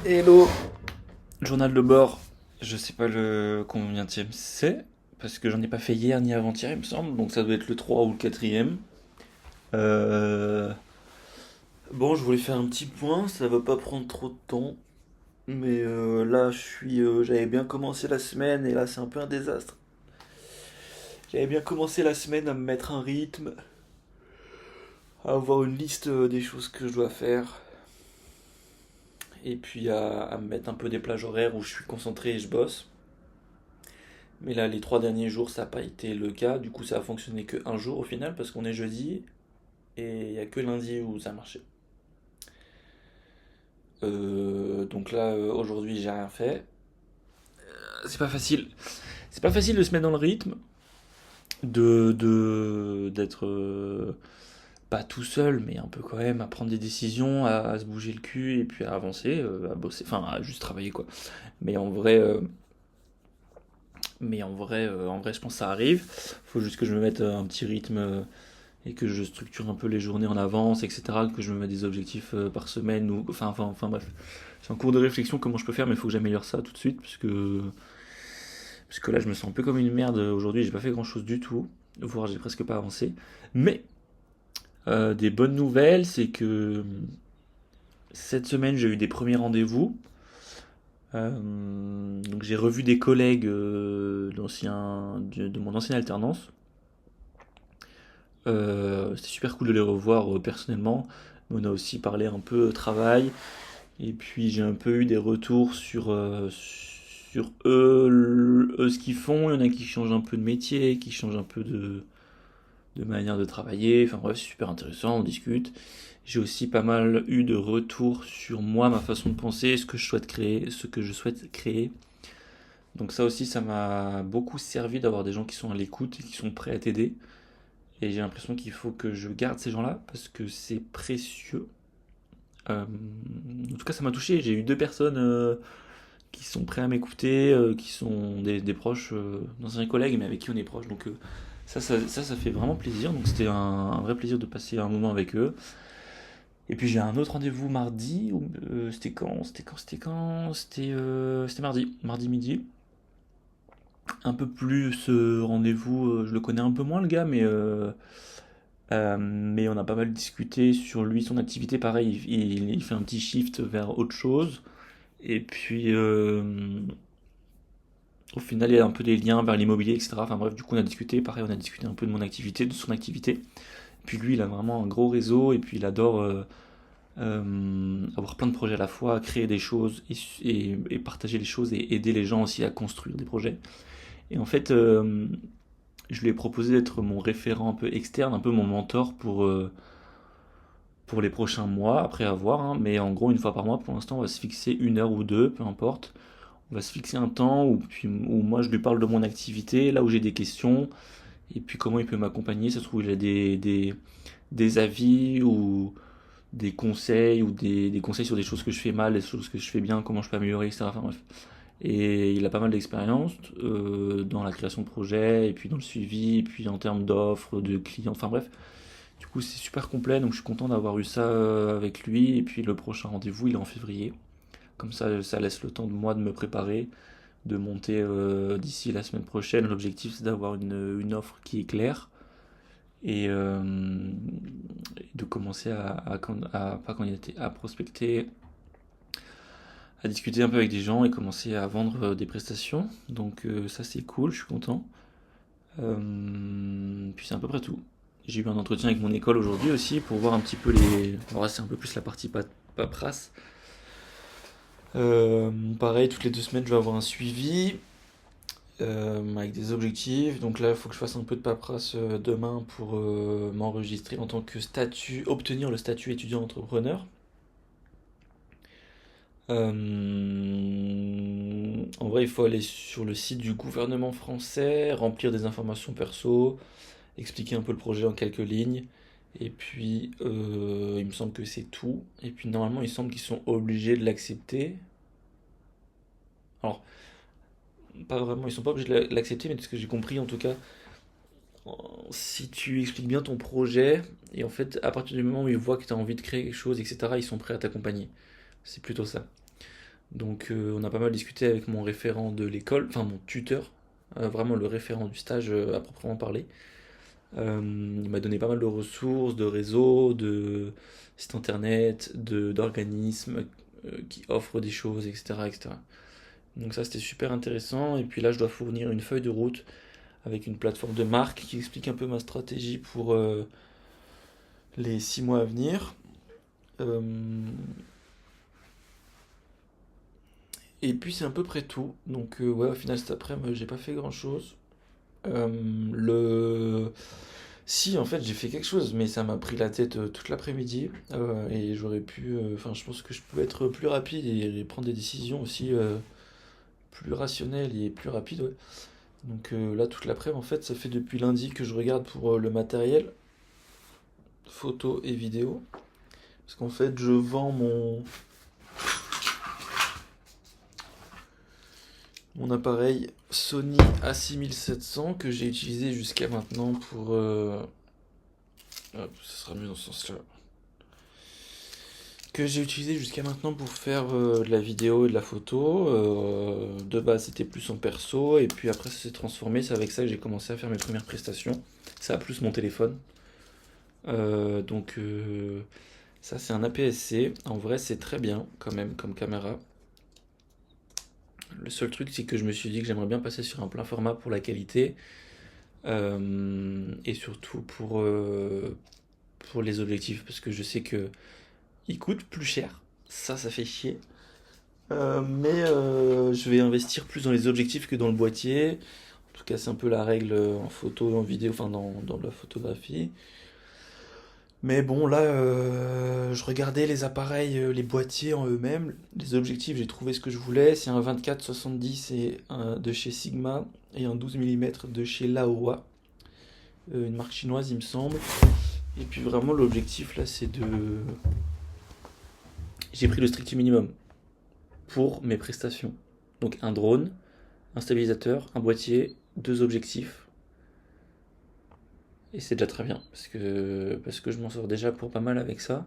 Hello, journal de bord. Je sais pas le combienième c'est, parce que j'en ai pas fait hier ni avant-hier, il me semble, donc ça doit être le 3 ou le quatrième. Euh... Bon, je voulais faire un petit point, ça va pas prendre trop de temps, mais là, j'avais bien commencé la semaine et là, c'est un peu un désastre. J'avais bien commencé la semaine à me mettre un rythme, à avoir une liste des choses que je dois faire, et puis à me mettre un peu des plages horaires où je suis concentré et je bosse. Mais là, les 3 derniers jours, ça n'a pas été le cas. Du coup, ça a fonctionné que un jour au final, parce qu'on est jeudi, et il n'y a que lundi où ça a marché. Donc là, aujourd'hui, j'ai rien fait. C'est pas facile. C'est pas facile de se mettre dans le rythme, d'être pas tout seul, mais un peu quand même, à prendre des décisions, à se bouger le cul, et puis à avancer, à bosser, enfin, à juste travailler, quoi. Mais en vrai, je pense que ça arrive. Faut juste que je me mette un petit rythme et que je structure un peu les journées en avance, etc. Que je me mette des objectifs par semaine ou enfin bref. C'est en cours de réflexion comment je peux faire, mais il faut que j'améliore ça tout de suite parce que là je me sens un peu comme une merde aujourd'hui. J'ai pas fait grand chose du tout, voire j'ai presque pas avancé. Mais des bonnes nouvelles, c'est que cette semaine j'ai eu des premiers rendez-vous. Donc j'ai revu des collègues de mon ancienne alternance. C'était super cool de les revoir personnellement. On a aussi parlé un peu travail. Et puis j'ai un peu eu des retours sur eux, ce qu'ils font. Il y en a qui changent un peu de métier, qui changent un peu de manière de travailler. Enfin bref, c'est super intéressant, on discute. J'ai aussi pas mal eu de retours sur moi, ma façon de penser, ce que je souhaite créer. Donc ça aussi, ça m'a beaucoup servi d'avoir des gens qui sont à l'écoute et qui sont prêts à t'aider. Et j'ai l'impression qu'il faut que je garde ces gens-là parce que c'est précieux. En tout cas, ça m'a touché. J'ai eu deux personnes qui sont prêts à m'écouter, qui sont des proches, d'anciens collègues, mais avec qui on est proches. Donc ça fait vraiment plaisir. Donc c'était un vrai plaisir de passer un moment avec eux. Et puis j'ai un autre rendez-vous mardi. C'était quand? C'était mardi midi. Un peu plus rendez-vous. Je le connais un peu moins le gars, mais on a pas mal discuté sur lui, son activité. Pareil, il fait un petit shift vers autre chose. Et puis, au final, il y a un peu des liens vers l'immobilier, etc. Enfin bref, du coup, on a discuté. Pareil, on a discuté un peu de mon activité, de son activité. Puis lui, il a vraiment un gros réseau et puis il adore avoir plein de projets à la fois, créer des choses et partager les choses et aider les gens aussi à construire des projets. Et en fait, je lui ai proposé d'être mon référent un peu externe, un peu mon mentor pour les prochains mois, après avoir, hein. Mais en gros, une fois par mois, pour l'instant, on va se fixer une heure ou deux, peu importe. On va se fixer un temps où moi je lui parle de mon activité, là où j'ai des questions, et puis comment il peut m'accompagner. Ça se trouve, il a des avis ou des conseils sur des choses que je fais mal, des choses que je fais bien, comment je peux améliorer, etc. Enfin bref. Et il a pas mal d'expérience dans la création de projets, et puis dans le suivi, et puis en termes d'offres, de clients, enfin bref. Du coup, c'est super complet, donc je suis content d'avoir eu ça avec lui. Et puis le prochain rendez-vous, il est en février. Comme ça laisse le temps de moi de me préparer, de monter d'ici la semaine prochaine. L'objectif, c'est d'avoir une offre qui est claire et de commencer pas candidater, à prospecter, à discuter un peu avec des gens et commencer à vendre des prestations. Donc ça, c'est cool, je suis content. Puis c'est à peu près tout. J'ai eu un entretien avec mon école aujourd'hui aussi pour voir un petit peu les. Alors là, c'est un peu plus la partie paperasse. Pareil, toutes les 2 semaines, je vais avoir un suivi avec des objectifs. Donc là, il faut que je fasse un peu de paperasse demain pour m'enregistrer en tant que statut, obtenir le statut étudiant entrepreneur. En vrai, il faut aller sur le site du gouvernement français, remplir des informations perso, expliquer un peu le projet en quelques lignes. Et puis, il me semble que c'est tout. Et puis, normalement, il semble qu'ils sont obligés de l'accepter. Alors, pas vraiment, ils sont pas obligés de l'accepter, mais de ce que j'ai compris, en tout cas, si tu expliques bien ton projet, et en fait, à partir du moment où ils voient que tu as envie de créer quelque chose, etc., ils sont prêts à t'accompagner. C'est plutôt ça. Donc on a pas mal discuté avec mon référent de l'école, enfin mon tuteur, vraiment le référent du stage à proprement parler. Il m'a donné pas mal de ressources, de réseaux, de sites internet, d'organismes qui offrent des choses, etc., etc. Donc ça c'était super intéressant. Et puis là je dois fournir une feuille de route avec une plateforme de marque qui explique un peu ma stratégie pour les 6 mois à venir. Euh, et puis c'est à peu près tout. Donc ouais, au final cet après-midi j'ai pas fait grand-chose. Euh, le... Si, en fait, j'ai fait quelque chose, mais ça m'a pris la tête toute l'après-midi. Et j'aurais pu. Enfin, je pense que je pouvais être plus rapide et prendre des décisions aussi plus rationnelles et plus rapides, ouais. Donc là, toute l'après-midi, en fait, ça fait depuis lundi que je regarde pour le matériel, photo et vidéo. Parce qu'en fait, je vends mon appareil Sony A6700 que j'ai utilisé jusqu'à maintenant pour. Hop, ça sera mieux dans ce sens-là. Que j'ai utilisé jusqu'à maintenant pour faire de la vidéo et de la photo. De base, c'était plus en perso, et puis après, ça s'est transformé. C'est avec ça que j'ai commencé à faire mes premières prestations. Ça, plus mon téléphone. Donc, ça, c'est un APS-C. En vrai, c'est très bien, quand même, comme caméra. Le seul truc, c'est que je me suis dit que j'aimerais bien passer sur un plein format pour la qualité. Et surtout pour les objectifs, parce que je sais que ils coûtent plus cher. Ça fait chier. Mais je vais investir plus dans les objectifs que dans le boîtier. En tout cas, c'est un peu la règle en photo, en vidéo, enfin dans la photographie. Mais bon, là, je regardais les appareils, les boîtiers en eux-mêmes. Les objectifs, j'ai trouvé ce que je voulais. C'est un 24-70 et un de chez Sigma et un 12 mm de chez Laowa. Une marque chinoise, il me semble. Et puis vraiment, l'objectif là, c'est de. J'ai pris le strict minimum pour mes prestations. Donc un drone, un stabilisateur, un boîtier, 2 objectifs. Et c'est déjà très bien, parce que je m'en sors déjà pour pas mal avec ça.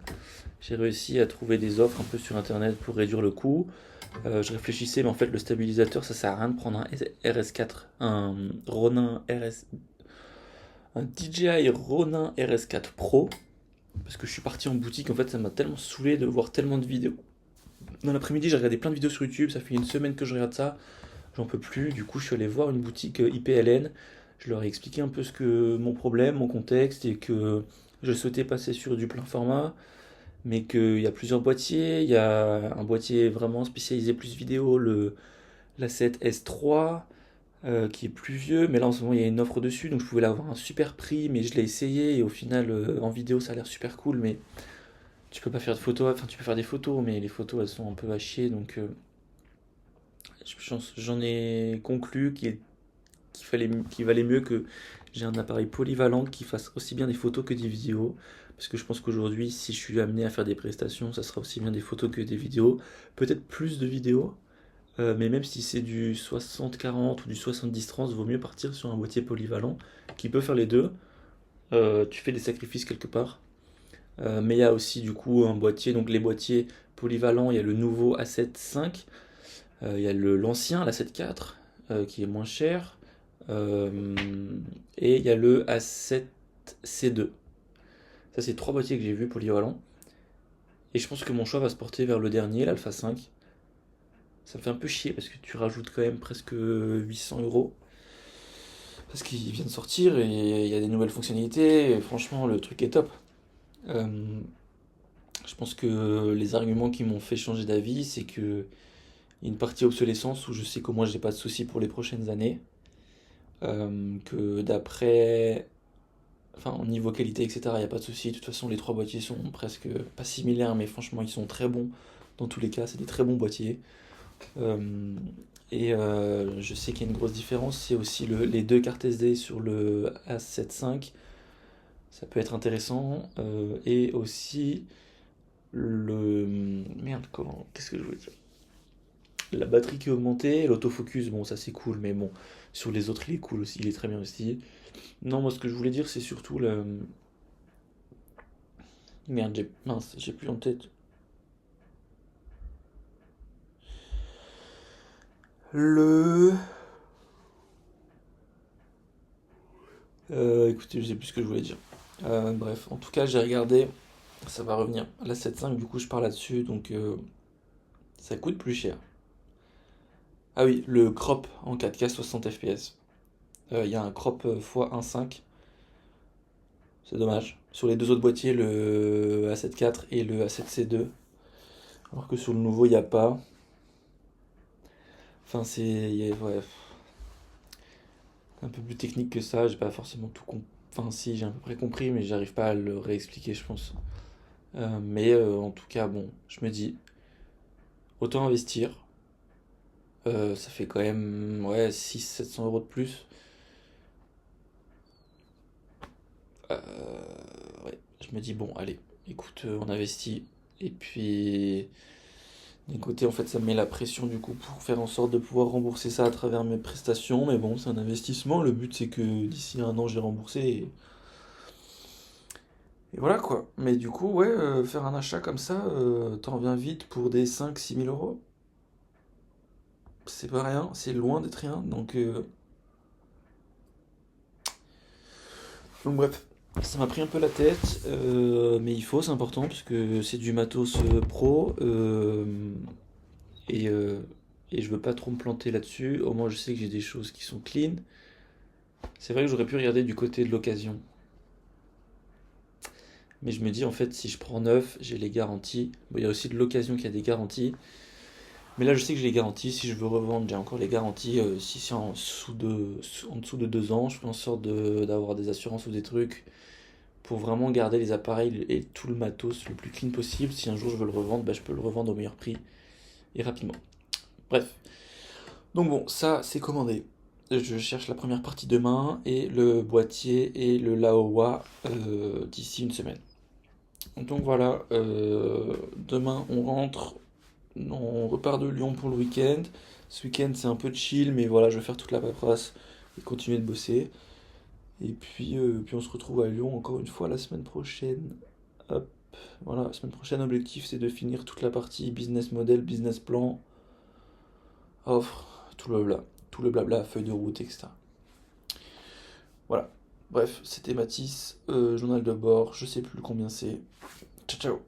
J'ai réussi à trouver des offres un peu sur internet pour réduire le coût. Je réfléchissais, mais en fait le stabilisateur, ça sert à rien de prendre un RS4, un Ronin RS, un DJI Ronin RS4 Pro, parce que je suis parti en boutique, en fait ça m'a tellement saoulé de voir tellement de vidéos. Dans l'après-midi, j'ai regardé plein de vidéos sur YouTube, ça fait une semaine que je regarde ça. J'en peux plus. Du coup, je suis allé voir une boutique IPLN. Je leur ai expliqué un peu mon problème, mon contexte, et que je souhaitais passer sur du plein format, mais qu'il y a plusieurs boîtiers. Il y a un boîtier vraiment spécialisé plus vidéo, l'A7 S3, qui est plus vieux, mais là en ce moment il y a une offre dessus, donc je pouvais l'avoir à un super prix, mais je l'ai essayé, et au final en vidéo ça a l'air super cool, mais tu peux pas faire de photos, enfin tu peux faire des photos, mais les photos elles sont un peu à chier, donc j'en ai conclu qu'il valait mieux que j'ai un appareil polyvalent qui fasse aussi bien des photos que des vidéos. Parce que je pense qu'aujourd'hui, si je suis amené à faire des prestations, ça sera aussi bien des photos que des vidéos. Peut-être plus de vidéos, mais même si c'est du 60-40 ou du 70-30, vaut mieux partir sur un boîtier polyvalent qui peut faire les deux. Tu fais des sacrifices quelque part. Mais il y a aussi du coup un boîtier, donc les boîtiers polyvalents, il y a le nouveau A7 V, il y a l'ancien, l'A7 IV, qui est moins cher. Euh, et il y a le A7C2. Ça, c'est 3 boîtiers que j'ai vus polyvalents. Et je pense que mon choix va se porter vers le dernier, l'Alpha 5. Ça me fait un peu chier parce que tu rajoutes quand même presque 800 euros. Parce qu'il vient de sortir et il y a des nouvelles fonctionnalités. Et franchement, le truc est top. Euh, je pense que les arguments qui m'ont fait changer d'avis, c'est que y a une partie obsolescence où je sais qu'au moins j'ai pas de soucis pour les prochaines années. Que d'après. Enfin, au niveau qualité, etc., il n'y a pas de souci. De toute façon, les 3 boîtiers sont presque pas similaires, mais franchement, ils sont très bons. Dans tous les cas, c'est des très bons boîtiers. Euh, et je sais qu'il y a une grosse différence. C'est aussi les 2 cartes SD sur le A7 V. Ça peut être intéressant. Et aussi le. Merde, comment. Qu'est-ce que je voulais dire? La batterie qui est augmentée, l'autofocus, bon, ça c'est cool, mais bon, sur les autres, il est cool aussi, il est très bien aussi. Non, moi ce que je voulais dire, c'est surtout le. Merde, mince, j'ai plus en tête. Le... écoutez, je sais plus ce que je voulais dire. Bref, en tout cas, j'ai regardé, ça va revenir. La 7.5, du coup, je pars là-dessus, donc ça coûte plus cher. Ah oui, le crop en 4K 60 fps. Il y a un crop x 1.5. C'est dommage. Sur les deux autres boîtiers, le A7 IV et le A7C2. Alors que sur le nouveau, il n'y a pas. Enfin, ouais, un peu plus technique que ça. J'ai pas forcément tout compris. Enfin, si, j'ai à peu près compris, mais j'arrive pas à le réexpliquer, je pense. Mais en tout cas, bon, je me dis, autant investir. Ça fait quand même, ouais, 600-700 € de plus. Euh, ouais, je me dis, bon, allez, écoute, on investit. Et puis, d'un côté, en fait, ça me met la pression du coup pour faire en sorte de pouvoir rembourser ça à travers mes prestations. Mais bon, c'est un investissement. Le but, c'est que d'ici un an, j'ai remboursé. Et voilà quoi. Mais du coup, ouais, faire un achat comme ça, t'en reviens vite pour des 5-6 000 €. C'est pas rien, c'est loin d'être rien. Donc bref, ça m'a pris un peu la tête. Mais il faut, c'est important, puisque c'est du matos pro. Et, euh, et je veux pas trop me planter là-dessus. Au moins, je sais que j'ai des choses qui sont clean. C'est vrai que j'aurais pu regarder du côté de l'occasion. Mais je me dis, en fait, si je prends neuf, j'ai les garanties. Bon, il y a aussi de l'occasion qui a des garanties. Mais là, je sais que j'ai les garanties. Si je veux revendre, j'ai encore les garanties. Si c'est en dessous de 2 ans, je fais en sorte d'avoir des assurances ou des trucs pour vraiment garder les appareils et tout le matos le plus clean possible. Si un jour je veux le revendre, bah, je peux le revendre au meilleur prix et rapidement. Bref. Donc bon, ça, c'est commandé. Je cherche la première partie demain et le boîtier et le Laowa d'ici une semaine. Donc voilà, demain on rentre, on repart de Lyon pour le week-end. Ce week-end c'est un peu chill, mais voilà, je vais faire toute la paperasse et continuer de bosser. Et puis on se retrouve à Lyon encore une fois la semaine prochaine. Hop, voilà, la semaine prochaine, objectif c'est de finir toute la partie business model, business plan, offre, tout le blabla, feuille de route, etc. Voilà. Bref, c'était Mathis, journal de bord, je sais plus combien c'est. Ciao ciao.